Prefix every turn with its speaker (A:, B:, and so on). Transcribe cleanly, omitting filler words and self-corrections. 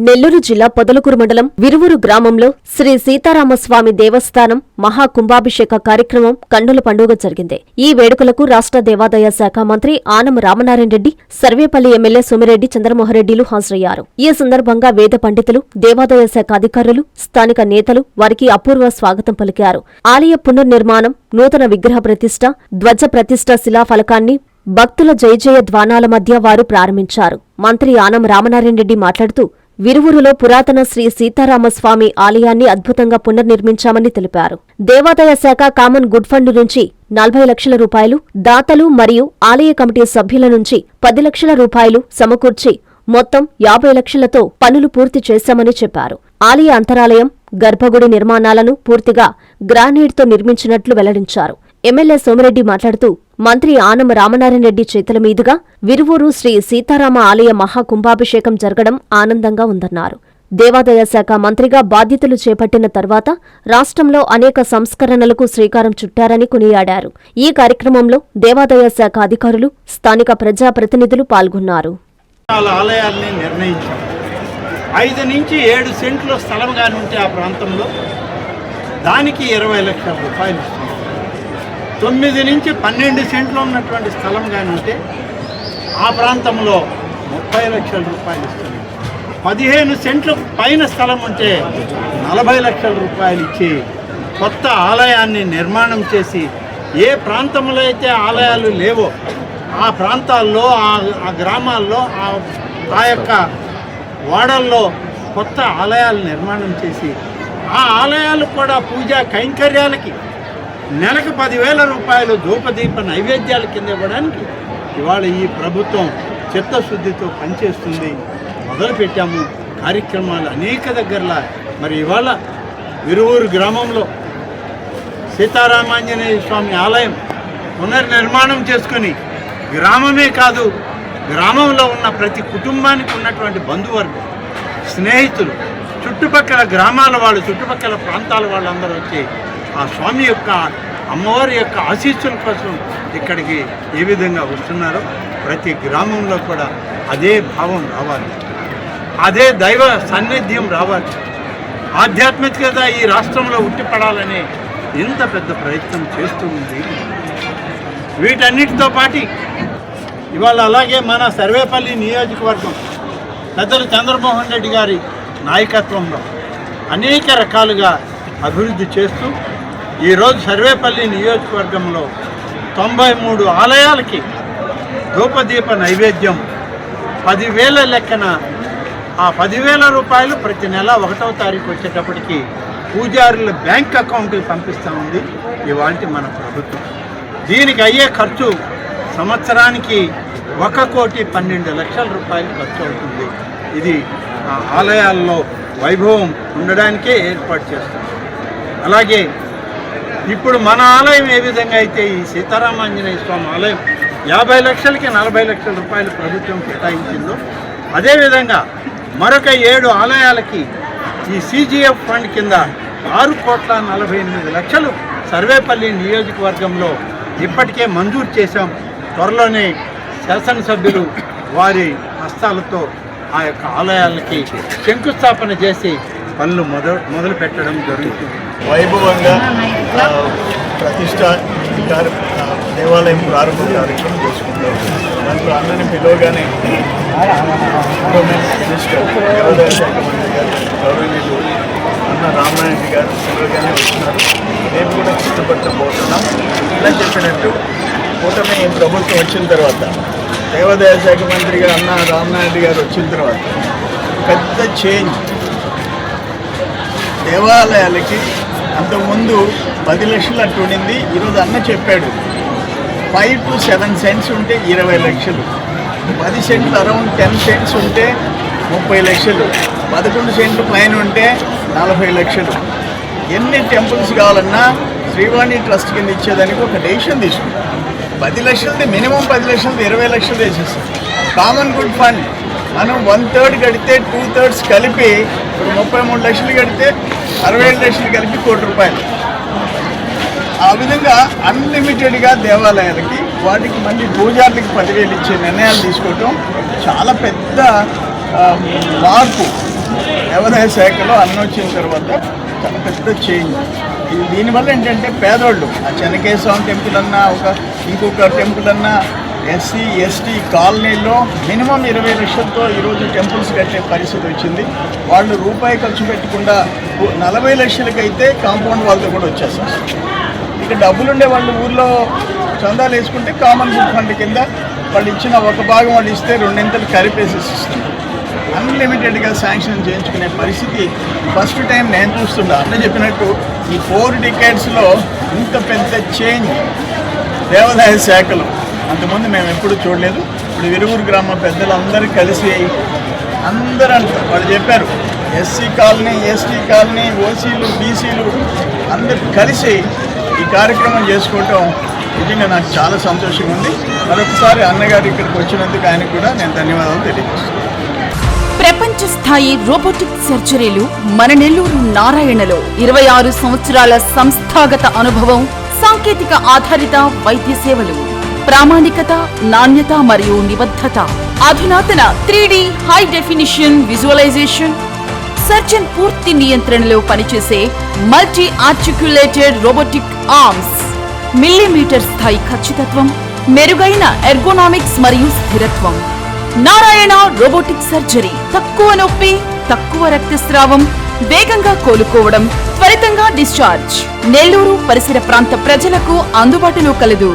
A: నెల్లూరు జిల్లా పొదలకూరు మండలం విరువురు గ్రామంలో శ్రీ సీతారామస్వామి దేవస్థానం మహాకుంభాభిషేక కార్యక్రమం కన్నుల పండుగ జరిగింది. ఈ వేడుకలకు రాష్ట్ర దేవాదాయ శాఖ మంత్రి ఆనం రామనారాయణ రెడ్డి, సర్వేపల్లి ఎమ్మెల్యే సోమిరెడ్డి చంద్రమోహన్రెడ్డిలు హాజరయ్యారు. ఈ సందర్భంగా వేద పండితులు, దేవాదాయ శాఖ అధికారులు, స్థానిక నేతలు వారికి అపూర్వ స్వాగతం పలికారు. ఆలయ పునర్నిర్మాణం, నూతన విగ్రహ ప్రతిష్ఠ, ధ్వజ ప్రతిష్ఠ శిలాఫలకాన్ని భక్తుల జయజయ ధ్వానాల మధ్య వారు ప్రారంభించారు. మంత్రి ఆనం రామనారాయణ రెడ్డి మాట్లాడుతూ, విరువురులో పురాతన శ్రీ సీతారామస్వామి ఆలయాన్ని అద్భుతంగా పునర్నిర్మించామని తెలిపారు. దేవాదాయ శాఖ కామన్ గుడ్ ఫండ్ నుంచి 40 లక్షల రూపాయలు, దాతలు మరియు ఆలయ కమిటీ సభ్యుల నుంచి 10 లక్షల రూపాయలు సమకూర్చి మొత్తం 50 లక్షలతో పనులు పూర్తి చేశామని చెప్పారు. ఆలయ అంతరాలయం, గర్భగుడి నిర్మాణాలను పూర్తిగా గ్రానైట్తో నిర్మించినట్లు వెల్లడించారు. ఎమ్మెల్యే సోమిరెడ్డి మాట్లాడుతూ, మంత్రి ఆనం రామనారాయణ రెడ్డి చేతుల మీదుగా విరువూరు శ్రీ సీతారామ ఆలయ మహాకుంభాభిషేకం జరగడం ఆనందంగా ఉందన్నారు. దేవాదాయ శాఖ మంత్రిగా బాధ్యతలు చేపట్టిన తర్వాత రాష్ట్రంలో అనేక సంస్కరణలకు శ్రీకారం చుట్టారని కొనియాడారు. ఈ కార్యక్రమంలో దేవాదాయ శాఖ అధికారులు, స్థానిక ప్రజాప్రతినిధులు పాల్గొన్నారు.
B: 5 నుంచి 7 సెంట్లు స్థలం గాని ఉంటే ఆ ప్రాంతంలో దానికి 20 లక్షల రూపాయలు ఇస్తుంది. 9 నుంచి 12 సెంట్లు ఉన్నటువంటి స్థలం కానీ ఉంటే ఆ ప్రాంతంలో 30 లక్షల రూపాయలు ఇస్తుంది. 15 సెంట్లు పైన స్థలం ఉంటే 40 లక్షల రూపాయలు ఇచ్చి కొత్త ఆలయాన్ని నిర్మాణం చేసి, ఏ ప్రాంతంలో అయితే ఆలయాలు లేవో ఆ ప్రాంతాల్లో, ఆ గ్రామాల్లో, ఆ యొక్క వాడల్లో కొత్త ఆలయాలు నిర్మాణం చేసి, ఆ ఆలయాలు కూడా పూజా కైంకర్యాలకి నెలకు 10,000 రూపాయలు ధూపదీప నైవేద్యాల కింద ఇవ్వడానికి ఇవాళ ఈ ప్రభుత్వం చిత్తశుద్ధితో పనిచేస్తుంది. మొదలుపెట్టాము కార్యక్రమాలు అనేక దగ్గరలా. మరి ఇవాళ విరువూరు గ్రామంలో సీతారామాంజనేయ స్వామి ఆలయం పునర్నిర్మాణం చేసుకుని, గ్రామమే కాదు గ్రామంలో ఉన్న ప్రతి కుటుంబానికి ఉన్నటువంటి బంధువర్గం, స్నేహితులు, చుట్టుపక్కల గ్రామాల వాళ్ళు, చుట్టుపక్కల ప్రాంతాల వాళ్ళందరూ వచ్చి ఆ స్వామి యొక్క, అమ్మవారి యొక్క ఆశీస్సుల కోసం ఇక్కడికి ఏ విధంగా వస్తున్నారో ప్రతి గ్రామంలో కూడా అదే భావం రావాలి, అదే దైవ సాన్నిధ్యం రావాలి, ఆధ్యాత్మికత ఈ రాష్ట్రంలో ఉట్టిపడాలనే ఇంత పెద్ద ప్రయత్నం చేస్తూ ఉంది. వీటన్నిటితో పాటు ఇవాళ అలాగే మన సర్వేపల్లి నియోజకవర్గం పెద్దలు చంద్రమోహన్ రెడ్డి గారి నాయకత్వంలో అనేక రకాలుగా అభివృద్ధి చేస్తూ ఈరోజు సర్వేపల్లి నియోజకవర్గంలో 93 ఆలయాలకి ధూపదీప నైవేద్యం 10,000 లెక్కన, ఆ 10,000 రూపాయలు ప్రతి నెల 1వ తారీఖు వచ్చేటప్పటికి పూజారుల బ్యాంక్ అకౌంట్కి పంపిస్తూ ఉంది ఇవాళ మన ప్రభుత్వం. దీనికి అయ్యే ఖర్చు సంవత్సరానికి 1,12,00,000 రూపాయలు ఖర్చు అవుతుంది. ఇది ఆలయాల్లో వైభవం ఉండడానికే ఏర్పాటు చేస్తుంది. అలాగే ఇప్పుడు మన ఆలయం ఏ విధంగా అయితే ఈ సీతారామాంజనేయ స్వామి ఆలయం 50 లక్షలకి 40 లక్షల రూపాయలు ప్రభుత్వం కేటాయించిందో, అదేవిధంగా మరొక 7 ఆలయాలకి ఈ CGF ఫండ్ కింద 6,48,00,000 సర్వేపల్లి నియోజకవర్గంలో ఇప్పటికే మంజూరు చేశాం. త్వరలోనే శాసనసభ్యులు వారి హస్తాలతో ఆ యొక్క ఆలయాలకి శంకుస్థాపన చేసి పనులు మొదలు పెట్టడం జరుగుతుంది.
C: వైభవంగా ప్రతిష్ట దేవాలయం ప్రారంభ కార్యక్రమం చేసుకుంటాం. దాంట్లో అందరినీ పిలవగానే మినిస్టర్, దేవాదాయ శాఖ మంత్రి గారు, గౌరవనీయులు అన్న రామనారాయణ గారు పిలవగానే వచ్చినారు. మేము కూడా ఇష్టపడకపోతున్నాం. ఇలా చెప్పినట్టు కూటమి ప్రభుత్వం వచ్చిన తర్వాత, దేవాదాయ శాఖ మంత్రిగా అన్న రామనారాయణ గారు వచ్చిన తర్వాత పెద్ద చేంజ్. దేవాలయాలకి అంతకుముందు 10 లక్షలు అట్టు ఉండింది. ఈరోజు అన్న చెప్పాడు 5 to 7 సెంట్స్ ఉంటే 20 లక్షలు, 10 సెంట్లు అరౌండ్ 10 సెంట్స్ ఉంటే 30 లక్షలు, 11 సెంట్లు పైన ఉంటే 40 లక్షలు. ఎన్ని టెంపుల్స్ కావాలన్నా శ్రీవాణి ట్రస్ట్ కింద ఇచ్చేదానికి ఒక డెసిషన్ తీసుకుంటాం. 10 లక్షలది మినిమం 10 లక్షలది 20 లక్షలు వేసేస్తాం. కామన్ గుడ్ ఫండ్ మనం 1/3 కడితే 2/3 కలిపి ఇప్పుడు 33 లక్షలు కడితే 67 లక్షలు కలిపి 1 కోటి రూపాయలు. ఆ విధంగా అన్లిమిటెడ్గా దేవాలయాలకి, వాటికి మళ్ళీ పూజార్లకి 10,000 ఇచ్చే నిర్ణయాలు తీసుకోవటం చాలా పెద్ద మార్పు. దేవాదాయ శాఖలో అన్న వచ్చిన తర్వాత చాలా పెద్ద చేంజ్. ఇది దీనివల్ల ఏంటంటే పేదోళ్ళు ఆ చెన్నకేశవం టెంపుల్ అన్నా ఇంకొక టెంపుల్ అన్నా ఎస్సీ ఎస్టీ కాలనీలో మినిమం 20 లక్షలతో ఈరోజు టెంపుల్స్ కట్టే పరిస్థితి వచ్చింది. వాళ్ళు రూపాయి ఖర్చు పెట్టకుండా 40 లక్షలకైతే కాంపౌండ్ వాళ్ళతో కూడా వచ్చేస్తారు. ఇక డబ్బులుండే వాళ్ళు ఊర్లో చందాలు వేసుకుంటే కామన్ గుడ్ ఫండ్ కింద వాళ్ళు ఇచ్చిన ఒక భాగం వాళ్ళు ఇస్తే 2 ఇంతలు కరిపేసేసిస్తుంది. అన్లిమిటెడ్గా శాంక్షన్ చేయించుకునే పరిస్థితి ఫస్ట్ టైం నేను చూస్తున్నా. అంటే చెప్పినట్టు ఈ 4 డికేడ్స్లో ఇంత పెద్ద చేంజ్ దేవాదాయ శాఖలో అంతకుముందు మేము ఎప్పుడు చూడలేదు. ఇప్పుడు విరుగురు గ్రామ పెద్దలందరూ కలిసి అందరూ వాళ్ళు చెప్పారు, ఎస్సీ కాలనీ, ఎస్టీ కాలనీ, ఓసీలు, బీసీలు అందరూ కలిసి ఈ కార్యక్రమం చేసుకోవటం నిజంగా నాకు చాలా సంతోషంగా ఉంది. మరొకసారి అన్నగారు ఇక్కడికి వచ్చినందుకు ఆయనకు కూడా నేను ధన్యవాదాలు తెలియజేస్తున్నాను.
D: ప్రపంచ స్థాయి రోబోటిక్ సర్జరీలు మన నెల్లూరు నారాయణలో 26 సంవత్సరాల సంస్థాగత అనుభవం, సాంకేతిక ఆధారిత వైద్య సేవలు, ప్రామాణికత, నాణ్యత మరియు నిబద్ధత, అధునాతన 3D high definition visualisation, surgeon పూర్తి నియంత్రణలో పనిచేసే multi articulated robotic arms, millimetre స్థాయి ఖచ్చితత్వం, మెరుగైన ఎర్గోనామిక్స్ మరియు స్థిరత్వం. Narayana robotic surgery. తక్కువ నొప్పి, తక్కువ రక్తస్రావం, వేగంగా కోలుకోవడం, త్వరితంగా డిశ్చార్జ్. నెల్లూరు పరిసర ప్రాంత ప్రజలకు అందుబాటులో కలదు.